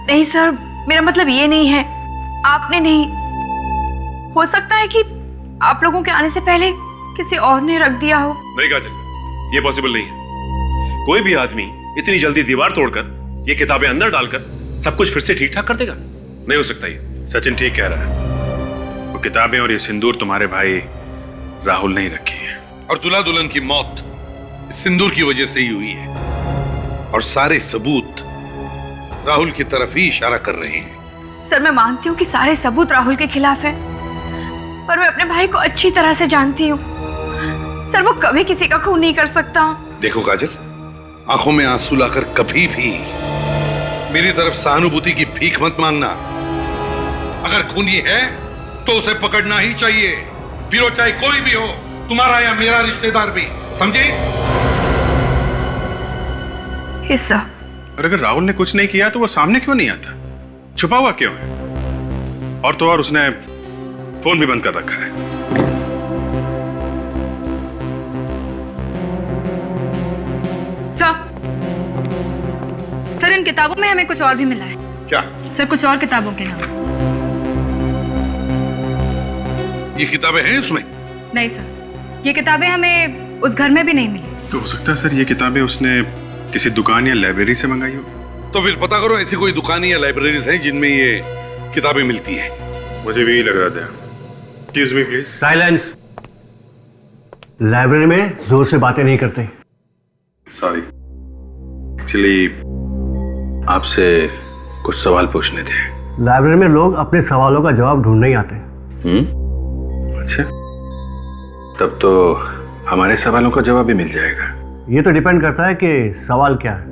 Speaker 17: नहीं सर, मेरा मतलब ये नहीं है। आपने नहीं, हो सकता है कि आप लोगों के आने से पहले किसी और ने रख दिया हो।
Speaker 14: नहीं काजल, ये पॉसिबल नहीं है। कोई भी आदमी इतनी जल्दी दीवार तोड़कर ये किताबें अंदर डालकर सब कुछ फिर से ठीक ठाक कर देगा? नहीं हो सकता ये।
Speaker 16: सचिन ठीक कह रहा है। वो किताबें और ये सिंदूर तुम्हारे भाई राहुल ने ही रखी है।
Speaker 10: और दूल्हा दुल्हन की मौत इस सिंदूर की वजह से ही हुई है। और सारे सबूत राहुल की तरफ ही इशारा कर रहे हैं।
Speaker 17: सर, मैं मानती हूँ कि सारे सबूत राहुल के खिलाफ है, पर मैं अपने भाई को अच्छी तरह से जानती हूँ। सर, वो कभी किसी का खून नहीं कर सकता।
Speaker 10: देखो काजल, आंखों में आंसू लाकर कभी भी मेरी तरफ सहानुभूति की भीख मत मांगना। अगर खूनी है तो उसे पकड़ना ही चाहिए, फिर वो चाहे कोई भी हो, तुम्हारा या मेरा रिश्तेदार भी, समझे?
Speaker 17: हिस्सा।
Speaker 16: और अगर राहुल ने कुछ नहीं किया तो वो सामने क्यों नहीं आता? छुपा हुआ क्यों है? और तो और उसने फोन भी बंद कर रखा है।
Speaker 5: सर, इन किताबों में हमें कुछ और भी मिला है।
Speaker 10: क्या?
Speaker 5: सर, कुछ और किताबों के नाम।
Speaker 10: ये किताबें हैं उसमें?
Speaker 5: नहीं सर, ये किताबें हमें उस घर में भी नहीं मिली।
Speaker 16: तो हो सकता है सर ये किताबें उसने किसी दुकान या लाइब्रेरी से मंगाई हो।
Speaker 10: तो फिर पता करो ऐसी कोई दुकान या लाइब्रेरीज हैं जिनमें ये किताबें मिलती हैं।
Speaker 16: मुझे भी यही लग रहा था। Excuse me please.
Speaker 12: Silence. Library में जोर से बातें नहीं करते।
Speaker 16: सॉरी, एक्चुअली आपसे कुछ सवाल पूछने थे।
Speaker 12: लाइब्रेरी में लोग अपने सवालों का जवाब ढूंढने ही आते हैं।
Speaker 16: अच्छा, तब तो हमारे सवालों का जवाब भी मिल जाएगा।
Speaker 12: ये तो डिपेंड करता है कि सवाल क्या है।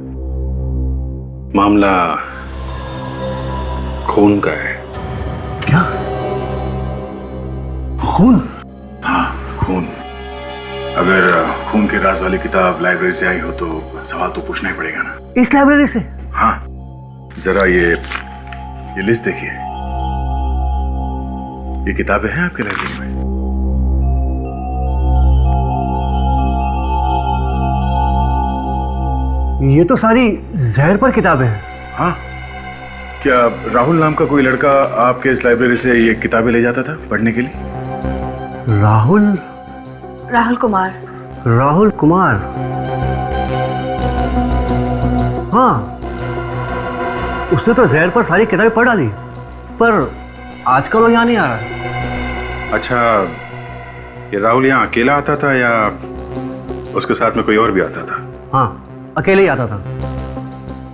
Speaker 16: मामला खून का है।
Speaker 12: क्या? खून?
Speaker 16: हाँ, खून। अगर खून के राज वाली किताब लाइब्रेरी से आई हो तो सवाल तो पूछना ही पड़ेगा ना।
Speaker 12: इस लाइब्रेरी से?
Speaker 16: हाँ, जरा ये लिस्ट देखिए। ये किताबें हैं आपके लाइब्रेरी में?
Speaker 12: ये तो सारी जहर पर किताबें हैं।
Speaker 16: हाँ, क्या राहुल नाम का कोई लड़का आपके इस लाइब्रेरी से ये किताबें ले जाता था पढ़ने के लिए?
Speaker 12: राहुल?
Speaker 17: राहुल कुमार।
Speaker 12: राहुल कुमार, हाँ, उसने तो जहर पर सारी किताबें पढ़ डाली, पर आजकल वो यहाँ नहीं आ रहा।
Speaker 16: अच्छा, ये राहुल यहाँ अकेला आता था या उसके साथ में कोई और भी आता था?
Speaker 12: हाँ, अकेले ही आता था।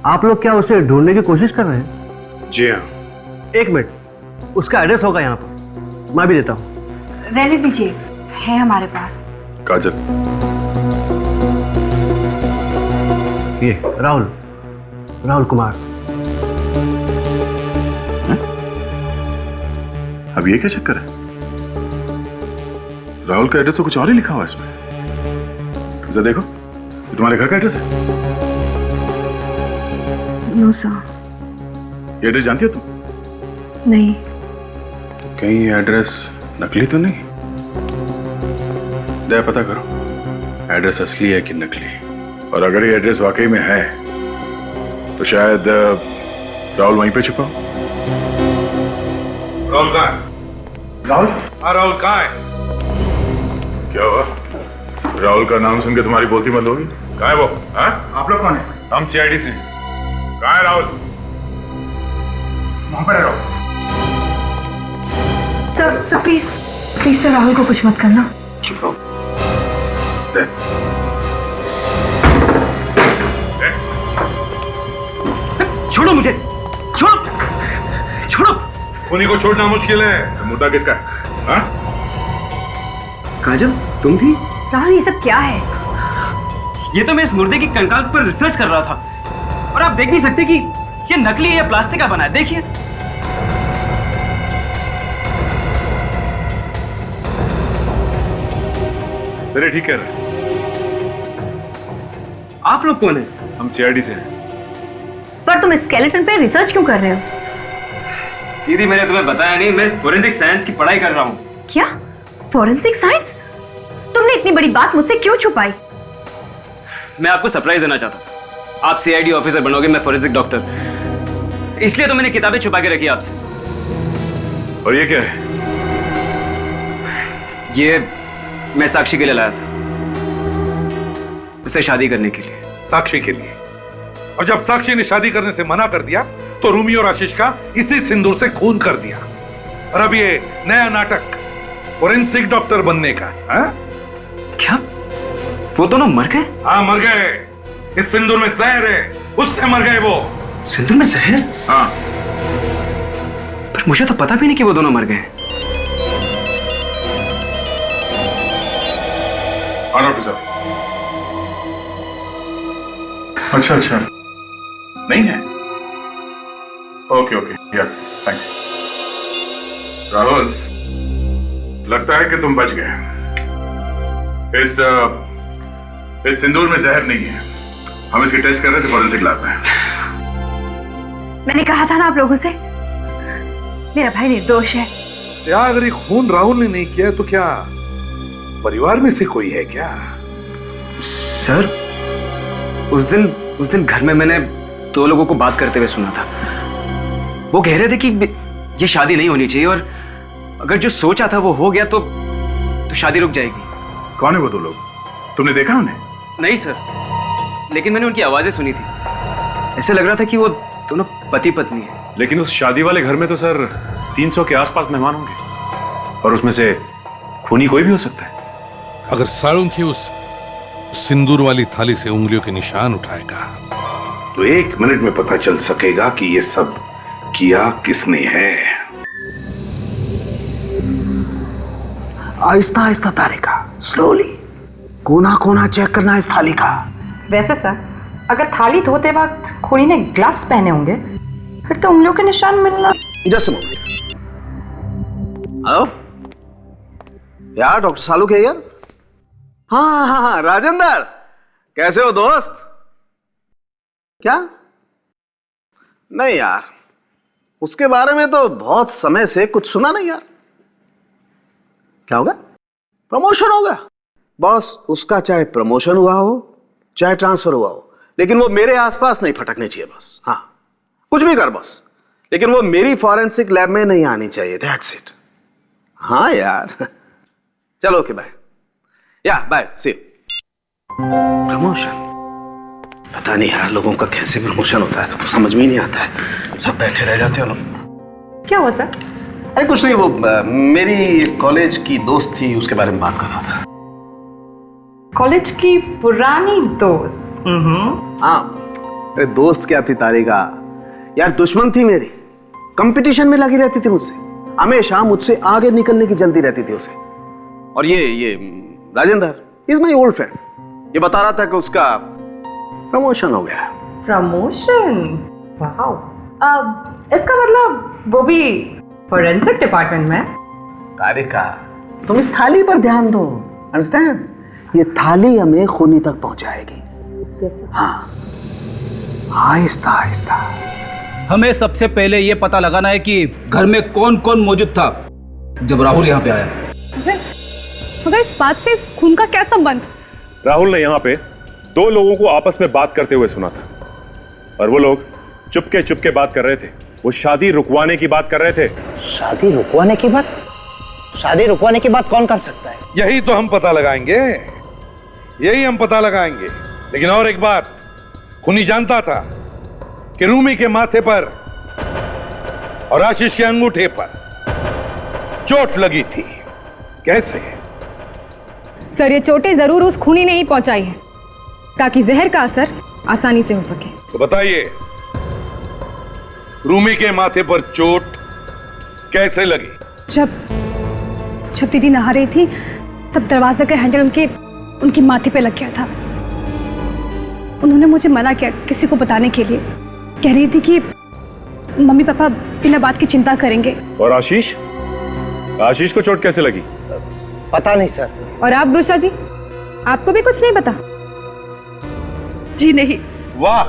Speaker 12: आप लोग क्या उसे ढूंढने की कोशिश कर रहे हैं?
Speaker 16: जी हाँ।
Speaker 12: एक मिनट, उसका एड्रेस होगा यहाँ पर, मैं भी देता हूँ।
Speaker 17: रहने दीजिए, है हमारे पास।
Speaker 16: काजल,
Speaker 12: ये राहुल कुमार।
Speaker 16: अब ये क्या चक्कर है? राहुल का एड्रेस तो कुछ और ही लिखा हुआ है इसमें। जरा देखो, ये तुम्हारे घर का एड्रेस है?
Speaker 17: No sir.
Speaker 16: ये एड्रेस जानती हो तुम?
Speaker 17: नहीं।
Speaker 16: तो कहीं ये एड्रेस नकली तो नहीं? दया पता करो, एड्रेस असली है कि नकली। और अगर ये एड्रेस वाकई में है तो शायद राहुल वहीं पे छुपा हो।
Speaker 10: राहुल कहाँ है?
Speaker 16: राहुल?
Speaker 10: हाँ, राहुल कहाँ है?
Speaker 16: क्या हुआ? राहुल का नाम सुन के तुम्हारी बोलती बंद होगी? कहाँ है वो? हाँ?
Speaker 10: आप लोग कौन है?
Speaker 16: हम सीआईडी से हैं। कहाँ है राहुल? वहां पर है Rahul.
Speaker 17: Sir please sir, Rahul को कुछ मत करना।
Speaker 16: चुप रहो।
Speaker 7: छोड़ो मुझे, छोड़ो, छोड़ो।
Speaker 10: खूनी को छोड़ना मुश्किल है।
Speaker 16: तो मुद्दा किसका है? हाँ?
Speaker 7: काजल, तुम भी?
Speaker 17: राहुल, ये सब क्या है?
Speaker 7: ये तो मैं इस मुर्दे की कंकाल पर रिसर्च कर रहा था, और आप देख नहीं सकते कि ये नकली है या प्लास्टिक का बना है। देखिए।
Speaker 16: चलिए, ठीक कह रहे।
Speaker 7: आप लोग कौन हैं?
Speaker 16: हम सीआईडी से हैं।
Speaker 17: पर तुम स्केलेटन पे रिसर्च क्यों कर रहे हो?
Speaker 7: दीदी, मैंने तुम्हें बताया नहीं, मैं फोरेंसिक साइंस की पढ़ाई कर रहा हूँ।
Speaker 17: क्या? Forensic science? तुमने इतनी बड़ी बात मुझसे क्यों छुपाई?
Speaker 7: मैं आपको सरप्राइज देना चाहता हूँ। आप सीआईडी ऑफिसर बनोगे, मैं फोरेंसिक डॉक्टर। इसलिए तो मैंने किताबें छुपा के रखी आपसे।
Speaker 16: और ये क्या है?
Speaker 7: ये मैं साक्षी के लिए लाया था, उसे शादी करने के लिए।
Speaker 10: साक्षी के लिए? और जब साक्षी ने शादी करने से मना कर दिया तो रूमी और आशीष का इसी सिंदूर से खून कर दिया। और अब ये नया नाटक फोरेंसिक डॉक्टर बनने का। हा?
Speaker 7: क्या वो दोनों मर गए?
Speaker 10: हाँ, मर गए। इस सिंदूर में जहर है, उससे मर गए वो।
Speaker 7: सिंदूर में जहर?
Speaker 10: हाँ।
Speaker 7: पर मुझे तो पता भी नहीं कि वो दोनों मर गए।
Speaker 16: हाँ डॉक्टर साहब। अच्छा अच्छा, नहीं है? ओके ओके, या थैंक्स। राहुल, लगता है कि तुम बच गए। इस सिंदूर में जहर नहीं है। हम इसके टेस्ट कर रहे थे फोरेंसिक लैब में।
Speaker 17: मैंने कहा था ना आप लोगों से, मेरा भाई निर्दोष है।
Speaker 10: यार, अगर ये खून राहुल ने नहीं किया तो क्या परिवार में से कोई है क्या?
Speaker 7: सर, उस दिन घर में मैंने दो लोगों को बात करते हुए सुना था। वो कह रहे थे कि ये शादी नहीं होनी चाहिए, और अगर जो सोचा था वो हो गया तो शादी रुक जाएगी।
Speaker 16: कौन है वो दो लोग? तुमने देखा उन्हें?
Speaker 7: नहीं सर, लेकिन मैंने उनकी आवाजें सुनी थी। ऐसे लग रहा था कि वो दोनों पति पत्नी है।
Speaker 14: लेकिन उस शादी वाले घर में तो सर 300 के आसपास मेहमान होंगे, और उसमें से खूनी कोई भी हो सकता है।
Speaker 11: अगर साळुंखी उस सिंदूर वाली थाली से उंगलियों के निशान उठाएगा
Speaker 21: तो 1 मिनट में पता चल सकेगा कि ये सब किया किसने है। आहिस्ता आहिस्ता तारिका, स्लोली। कोना कोना चेक करना इस थाली का।
Speaker 13: वैसे सर, अगर थाली धोते वक्त खूनी ने ग्लव्स पहने होंगे फिर तो उंगलियों के निशान मिलना।
Speaker 18: जस्ट हेलो यार, डॉक्टर सालू क्या यार? हाँ हाँ हाँ, राजेंद्र कैसे हो दोस्त? क्या? नहीं यार, उसके बारे में तो बहुत समय से कुछ सुना नहीं यार। क्या होगा? प्रमोशन होगा बॉस। उसका चाहे प्रमोशन हुआ हो चाहे ट्रांसफर हुआ हो, लेकिन वो मेरे आसपास नहीं फटकने चाहिए बस। हाँ, कुछ भी कर बस, लेकिन वो मेरी फॉरेंसिक लैब में नहीं आनी चाहिए। That's it. हाँ यार चलो ओके बाय। या बाय, सी यू। प्रमोशन? पता नहीं यार लोगों का कैसे प्रमोशन होता है, तो समझ में ही नहीं आता है। सब बैठे रह जाते हो लोग।
Speaker 13: क्या हुआ सर?
Speaker 18: अरे कुछ नहीं, वो मेरी कॉलेज की दोस्त थी, उसके बारे में बात कर रहा था।
Speaker 13: कॉलेज की पुरानी दोस्त?
Speaker 18: हाँ, अरे दोस्त क्या थी तारिका यार, दुश्मन थी मेरी। कंपटीशन में लगी रहती थी मुझसे, हमेशा मुझसे आगे निकलने की जल्दी रहती थी उसे। और ये Rajendra is my old friend, ये बता रहा था कि उसका प्रमोशन हो गया।
Speaker 13: प्रमोशन? वाओ। अब इसका मतलब वो भी फोरेंसिक डिपार्टमेंट में?
Speaker 18: तारिका तुम इस थाली पर ध्यान दो, अंडरस्टैंड? ये थाली हमें खूनी तक पहुंचाएगी। हाँ, आहिस्ता आहिस्ता।
Speaker 3: हमें सबसे पहले ये पता लगाना है कि घर में कौन कौन मौजूद था जब राहुल यहाँ पे आया।
Speaker 5: मगर इस बात से खून का क्या संबंध?
Speaker 14: राहुल ने यहाँ पे दो लोगों को आपस में बात करते हुए सुना था, और वो लोग चुपके चुपके बात कर रहे थे। वो शादी रुकवाने की बात कर रहे थे।
Speaker 12: शादी रुकवाने की बात? शादी रुकवाने की बात कौन कर सकता है?
Speaker 10: यही तो हम पता लगाएंगे, यही हम पता लगाएंगे। लेकिन और एक बात, खूनी जानता था कि रूमी के माथे पर और आशीष के अंगूठे पर चोट लगी थी। कैसे?
Speaker 5: सर, ये चोटें जरूर उस खूनी ने ही पहुंचाई है ताकि जहर का असर आसानी से हो सके।
Speaker 10: तो बताइए, रूमी के माथे पर चोट कैसे लगी?
Speaker 5: जब दीदी नहा रही थी तब दरवाजे का हैंडल उनकी माथे पे लग गया था। उन्होंने मुझे मना किया किसी को बताने के लिए। कह रही थी कि मम्मी पापा बिना बात की चिंता करेंगे।
Speaker 14: और आशीष? आशीष को चोट कैसे लगी?
Speaker 12: पता नहीं सर।
Speaker 5: और आप ब्रुषा जी, आपको भी कुछ नहीं पता?
Speaker 13: जी नहीं।
Speaker 10: वाह,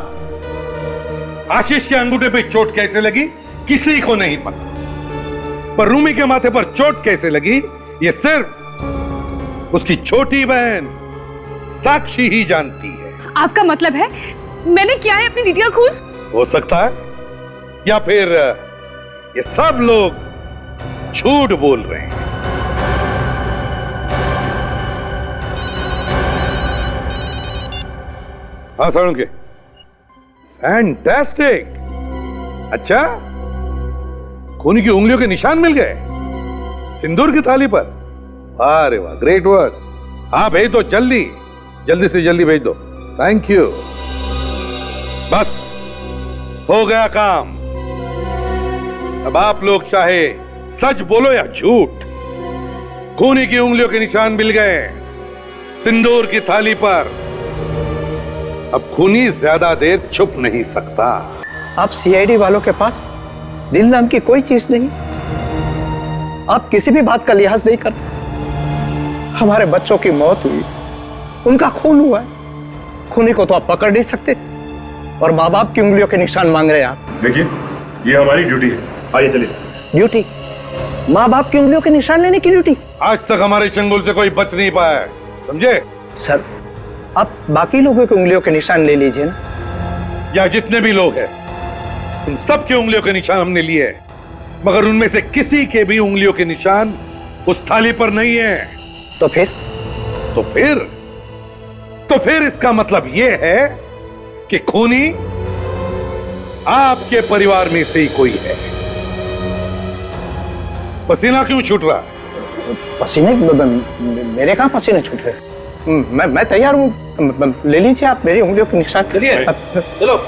Speaker 10: आशीष के अंगूठे पे चोट कैसे लगी किसी को नहीं पता, पर रूमी के माथे पर चोट कैसे लगी ये सिर्फ उसकी छोटी बहन साक्षी ही जानती है।
Speaker 5: आपका मतलब है मैंने किया है अपनी दीदी का खून?
Speaker 10: हो सकता है, या फिर ये सब लोग झूठ बोल रहे हैं। हाँ सड़ोगे, फैंटास्टिक। अच्छा, खूनी की उंगलियों के निशान मिल गए सिंदूर की थाली पर। अरे वाह, ग्रेट वर्क। हाँ भेज दो, जल्दी से जल्दी भेज दो। Thank you. बस हो गया काम। अब आप लोग चाहे सच बोलो या झूठ, खूनी की उंगलियों के निशान मिल गए सिंदूर की थाली पर। अब खूनी ज्यादा देर छुप नहीं सकता।
Speaker 12: आप सीआईडी वालों के पास दिल नाम की कोई चीज नहीं। आप किसी भी बात का लिहाज नहीं करते। हमारे बच्चों की मौत हुई, उनका खून हुआ है, खूनी को तो आप पकड़ नहीं सकते, और माँ बाप की उंगलियों के निशान मांग रहे हैं आप।
Speaker 14: देखिए, ये हमारी ड्यूटी है। आइए चलिए।
Speaker 12: ड्यूटी? माँ बाप की उंगलियों के निशान लेने की ड्यूटी?
Speaker 10: आज तक हमारे चंगुल से कोई बच नहीं पाया है, समझे?
Speaker 12: सर, आप बाकी लोगों की उंगलियों के निशान ले लीजिए ना।
Speaker 10: या जितने भी लोग हैं, उन सब की उंगलियों के निशान हमने लिए हैं, मगर उनमें से किसी के भी उंगलियों के निशान उस थाली पर नहीं है।
Speaker 12: तो
Speaker 10: फिर इसका मतलब यह है कि खूनी आपके परिवार में से ही कोई है। पसीना क्यों छूट रहा है?
Speaker 12: पसीने? मेरे कहां पसीने छूट रहे? मैं तैयार हूं, ले लीजिए आप मेरी उंगलियों के निशान।
Speaker 3: चलो।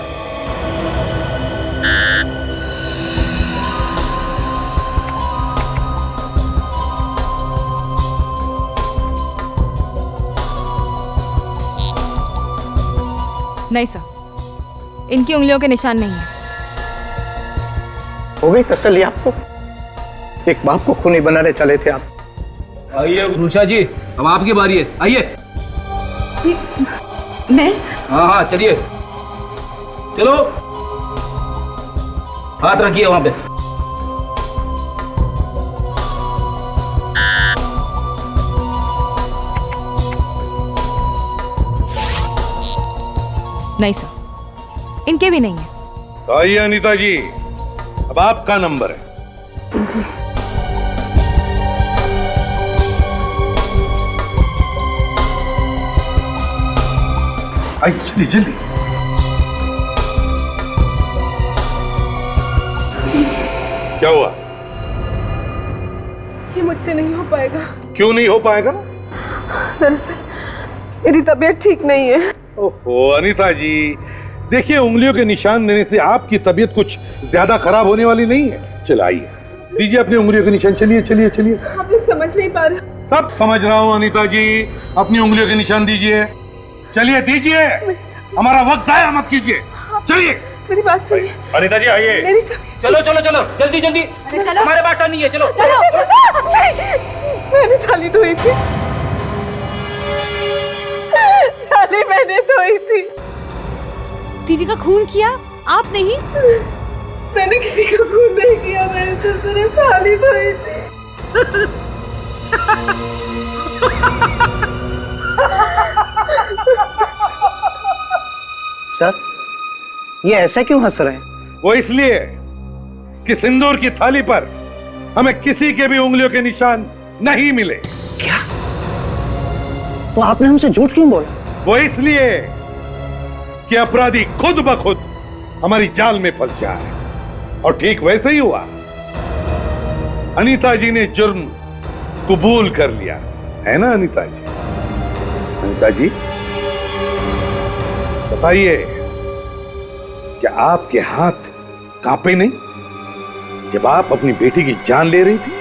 Speaker 15: नहीं सर, इनकी उंगलियों के निशान नहीं है।
Speaker 12: हो गई तसल्ली आपको? एक बाप को खूनी बनाने चले थे आप।
Speaker 3: आइए उषा जी, अब आपकी बारी है, आइए।
Speaker 5: मैं?
Speaker 3: हाँ चलिए, चलो हाथ रखिए वहां पे।
Speaker 15: नहीं सर, इनके भी नहीं है।
Speaker 10: आइए अनीता जी, अब आपका नंबर है।
Speaker 5: जी।
Speaker 10: आइए जल्दी जल्दी। क्या हुआ?
Speaker 19: ये मुझसे नहीं हो पाएगा।
Speaker 10: क्यों नहीं हो पाएगा?
Speaker 19: दरअसल मेरी तबीयत ठीक नहीं है।
Speaker 10: ओहो अनीता जी, देखिए उंगलियों के निशान देने से आपकी तबीयत कुछ ज्यादा खराब होने वाली नहीं है। चलाइए, दीजिए अपनी उंगलियों के निशान। चलिए चलिए चलिए।
Speaker 19: आप लोग समझ नहीं पा रहे।
Speaker 10: सब समझ रहा हूँ अनीता जी, अपनी उंगलियों के निशान दीजिए। चलिए दीजिए, हमारा वक्त जाया मत कीजिए। चलिए।
Speaker 19: मेरी बात सुनिए।
Speaker 10: अनीता जी आइए।
Speaker 19: मेरी
Speaker 3: चलो चलो चलो, जल्दी जल्दी, हमारे बात नहीं है। चलो
Speaker 19: चलो। मैंने थाली धोई थी, थाली मैंने धोई थी।
Speaker 8: दीदी का खून किया आप नहीं?
Speaker 19: मैंने किसी का खून नहीं किया, मैंने तो सिर्फ थाली धोई थी।
Speaker 12: सर, ये ऐसा क्यों हंस रहे हैं?
Speaker 10: वो इसलिए कि सिंदूर की थाली पर हमें किसी के भी उंगलियों के निशान नहीं मिले।
Speaker 12: क्या? तो आपने हमसे झूठ क्यों बोला?
Speaker 10: वो इसलिए कि अपराधी खुद ब खुद हमारी जाल में फंस जाए। और ठीक वैसे ही हुआ, अनीता जी ने जुर्म कबूल कर लिया है ना अनीता जी? अनीता जी बताइए, क्या आपके हाथ कांपे नहीं जब आप अपनी बेटी की जान ले रही थी?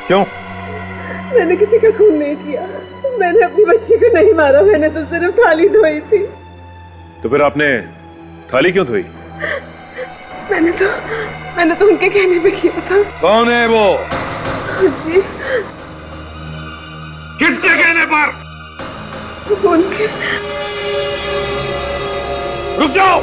Speaker 10: क्यों?
Speaker 19: मैंने किसी का खून नहीं किया, मैंने अपनी बच्ची को नहीं मारा, मैंने तो सिर्फ थाली धोई थी।
Speaker 14: तो फिर आपने थाली क्यों धोई?
Speaker 19: मैंने तो उनके कहने पे किया था।
Speaker 10: कौन है वो?
Speaker 19: जी।
Speaker 10: किसके कहने पर?
Speaker 19: उनके।
Speaker 10: रुक जाओ।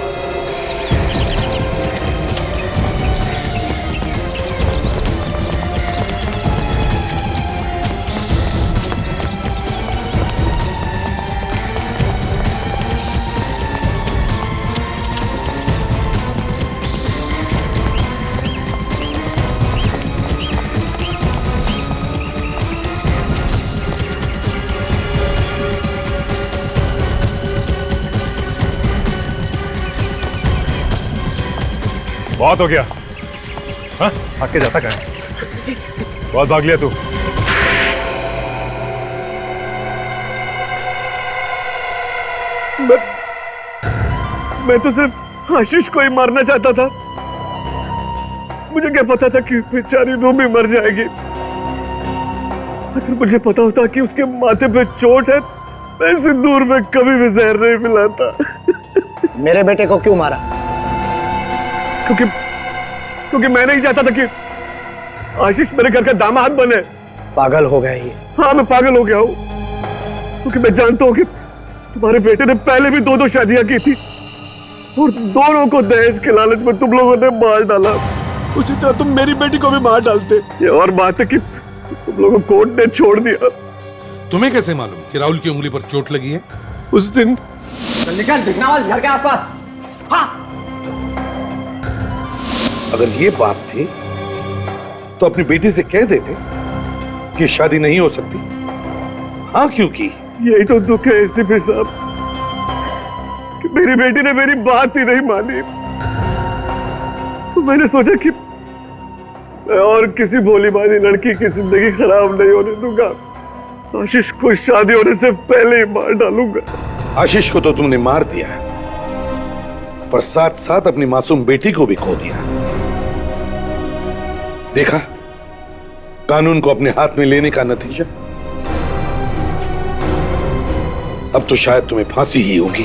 Speaker 14: बहुत हो गया। हाँ, आके जाता क्या है? बहुत भाग लिया तू।
Speaker 18: मैं तो सिर्फ आशीष को ही मारना चाहता था। मुझे क्या पता था कि बेचारी रूमी मर जाएगी। अगर मुझे पता होता कि उसके माथे पे चोट है, मैं सिंदूर में कभी भी जहर नहीं मिलाता।
Speaker 12: मेरे बेटे को क्यों मारा?
Speaker 18: क्योंकि मैं नहीं चाहता था कि आशीष मेरे घर का दामाद बने।
Speaker 12: पागल हो गया ये।
Speaker 18: हाँ, मैं पागल हो गया हूँ, क्योंकि मैं जानता हूँ कि तुम्हारे बेटे ने पहले भी 2-2 शादियां की थी और दोनों को दहेज के लालच में तुम लोगों ने मार डाला। उसी तरह तुम मेरी बेटी को भी मार डालते। ये और बात है कि तुम लोगों को कोर्ट ने छोड़ दिया।
Speaker 10: तुम्हें कैसे मालूम कि राहुल की उंगली पर चोट लगी है?
Speaker 18: उस दिन
Speaker 12: निकल भिकनावाल घर के आसपास। हाँ।
Speaker 10: अगर ये बात थी तो अपनी बेटी से कह देते कि शादी नहीं हो सकती। हाँ, क्योंकि
Speaker 18: यही तो दुख है एसीपी साहब कि मेरी बेटी ने मेरी बात ही नहीं मानी। तो मैंने सोचा कि मैं और किसी भोली भाली लड़की की जिंदगी खराब नहीं होने दूंगा। आशीष को शादी होने से पहले ही मार डालूंगा।
Speaker 10: आशीष को तो तुमने मार दिया है, पर साथ साथ अपनी मासूम बेटी को भी खो दिया। देखा कानून को अपने हाथ में लेने का नतीजा? अब तो शायद तुम्हें फांसी ही होगी।